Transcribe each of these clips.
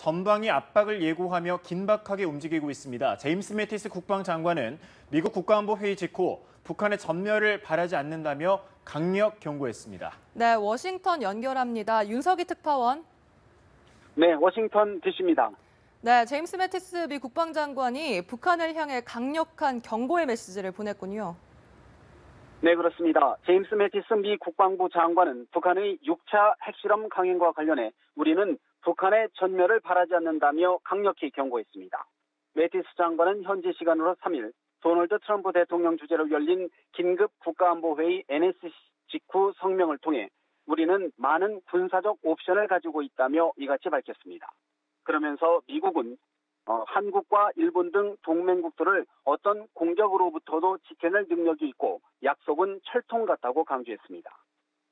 전방위 압박을 예고하며 긴박하게 움직이고 있습니다. 제임스 매티스 국방장관은 미국 국가안보회의 직후 북한의 전멸을 바라지 않는다며 강력 경고했습니다. 네, 워싱턴 연결합니다. 윤석희 특파원. 네, 워싱턴 DC입니다. 네, 제임스 매티스 미 국방장관이 북한을 향해 강력한 경고의 메시지를 보냈군요. 네, 그렇습니다. 제임스 매티스 미 국방부 장관은 북한의 6차 핵실험 강행과 관련해 우리는 북한의 전멸을 바라지 않는다며 강력히 경고했습니다. 매티스 장관은 현지 시간으로 3일 도널드 트럼프 대통령 주재로 열린 긴급 국가안보회의 NSC 직후 성명을 통해 우리는 많은 군사적 옵션을 가지고 있다며 이같이 밝혔습니다. 그러면서 미국은 한국과 일본 등 동맹국들을 어떤 공격으로부터도 지켜낼 능력이 있고 약속은 철통 같다고 강조했습니다.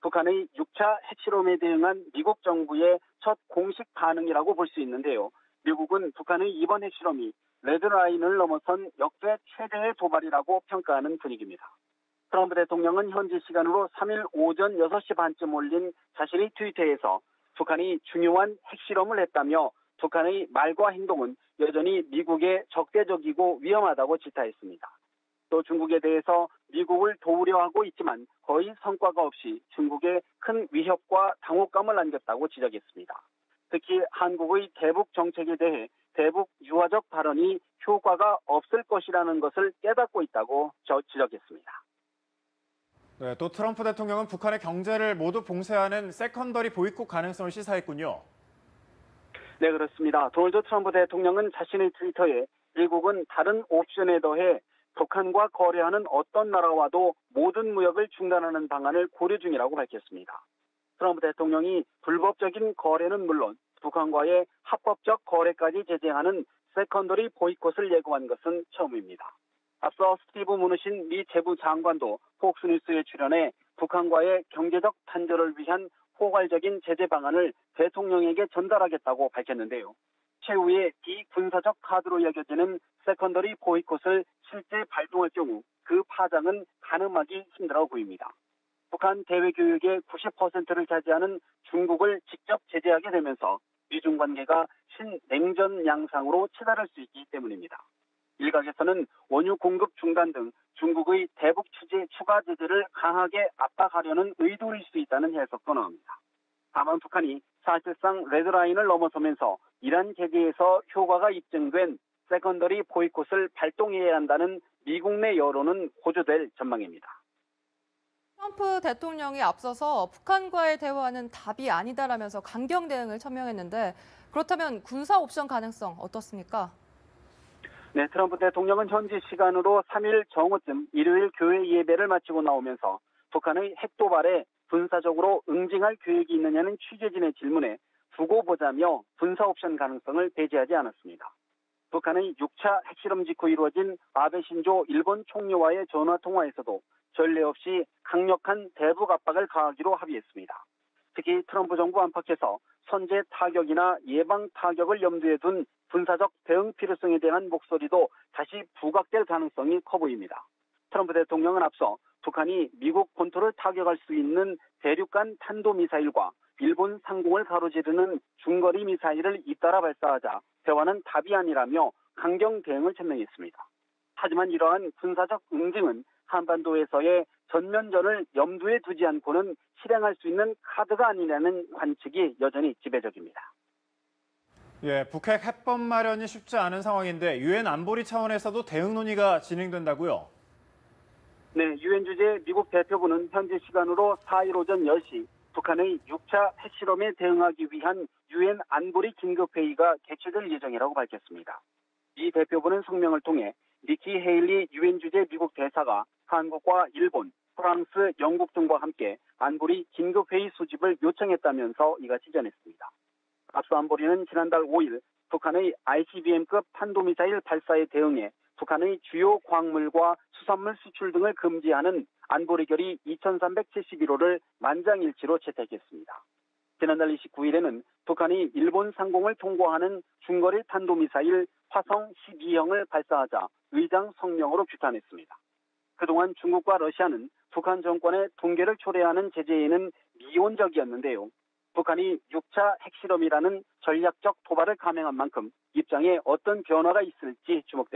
북한의 6차 핵실험에 대응한 미국 정부의 첫 공식 반응이라고 볼 수 있는데요. 미국은 북한의 이번 핵실험이 레드라인을 넘어선 역대 최대의 도발이라고 평가하는 분위기입니다. 트럼프 대통령은 현지 시간으로 3일 오전 6시 반쯤 올린 자신의 트위터에서 북한이 중요한 핵실험을 했다며 북한의 말과 행동은 여전히 미국에 적대적이고 위험하다고 지탄했습니다. 또 중국에 대해서 미국을 도우려 하고 있지만 거의 성과가 없이 중국에 큰 위협과 당혹감을 안겼다고 지적했습니다. 특히 한국의 대북 정책에 대해 대북 유화적 발언이 효과가 없을 것이라는 것을 깨닫고 있다고 지적했습니다. 네, 또 트럼프 대통령은 북한의 경제를 모두 봉쇄하는 세컨더리 보이콧 가능성을 시사했군요. 네, 그렇습니다. 도널드 트럼프 대통령은 자신의 트위터에 미국은 다른 옵션에 더해 북한과 거래하는 어떤 나라와도 모든 무역을 중단하는 방안을 고려 중이라고 밝혔습니다. 트럼프 대통령이 불법적인 거래는 물론 북한과의 합법적 거래까지 제재하는 세컨더리 보이콧을 예고한 것은 처음입니다. 앞서 스티브 무누신 미 재무장관도 폭스뉴스에 출연해 북한과의 경제적 단절을 위한 포괄적인 제재 방안을 대통령에게 전달하겠다고 밝혔는데요. 최후의 비군사적 카드로 여겨지는 세컨더리 보이콧을 실제 발동할 경우 그 파장은 가늠하기 힘들어 보입니다. 북한 대외 교육의 90%를 차지하는 중국을 직접 제재하게 되면서 미중 관계가 신냉전 양상으로 치달을 수 있기 때문입니다. 일각에서는 원유 공급 중단 등 중국의 대북 추가 제재를 강하게 압박하려는 의도일 수 있다는 해석도 나옵니다. 다만 북한이 사실상 레드라인을 넘어서면서 이란 계기에서 효과가 입증된 세컨더리 보이콧을 발동해야 한다는 미국 내 여론은 고조될 전망입니다. 트럼프 대통령이 앞서서 북한과의 대화는 답이 아니다라면서 강경 대응을 천명했는데 그렇다면 군사 옵션 가능성 어떻습니까? 네, 트럼프 대통령은 현지 시간으로 3일 정오쯤 일요일 교회 예배를 마치고 나오면서 북한의 핵도발에 군사적으로 응징할 계획이 있느냐는 취재진의 질문에 두고 보자며 군사 옵션 가능성을 배제하지 않았습니다. 북한의 6차 핵실험 직후 이루어진 아베 신조 일본 총리와의 전화 통화에서도 전례 없이 강력한 대북 압박을 가하기로 합의했습니다. 특히 트럼프 정부 안팎에서 선제 타격이나 예방 타격을 염두에 둔 군사적 대응 필요성에 대한 목소리도 다시 부각될 가능성이 커 보입니다. 트럼프 대통령은 앞서 북한이 미국 본토를 타격할 수 있는 대륙간 탄도미사일과 일본 상공을 가로지르는 중거리 미사일을 잇따라 발사하자 대화는 답이 아니라며 강경 대응을 천명했습니다. 하지만 이러한 군사적 응징은 한반도에서의 전면전을 염두에 두지 않고는 실행할 수 있는 카드가 아니라는 관측이 여전히 지배적입니다. 예, 북핵 해법 마련이 쉽지 않은 상황인데 유엔 안보리 차원에서도 대응 논의가 진행된다고요? 네, 유엔 주재 미국 대표부는 현지 시간으로 4일 오전 10시 북한의 6차 핵실험에 대응하기 위한 유엔 안보리 긴급회의가 개최될 예정이라고 밝혔습니다. 이 대표부는 성명을 통해 니키 헤일리 유엔 주재 미국 대사가 한국과 일본, 프랑스, 영국 등과 함께 안보리 긴급회의 소집을 요청했다면서 이같이 전했습니다. 앞서 안보리는 지난달 5일 북한의 ICBM급 탄도미사일 발사에 대응해 북한의 주요 광물과 수산물 수출 등을 금지하는 안보리 결의 2371호를 만장일치로 채택했습니다. 지난달 29일에는 북한이 일본 상공을 통과하는 중거리 탄도미사일 화성 12형을 발사하자 의장 성명으로 규탄했습니다. 그동안 중국과 러시아는 북한 정권의 붕괴를 초래하는 제재에는 미온적이었는데요. 북한이 6차 핵실험이라는 전략적 도발을 감행한 만큼 입장에 어떤 변화가 있을지 주목됩니다.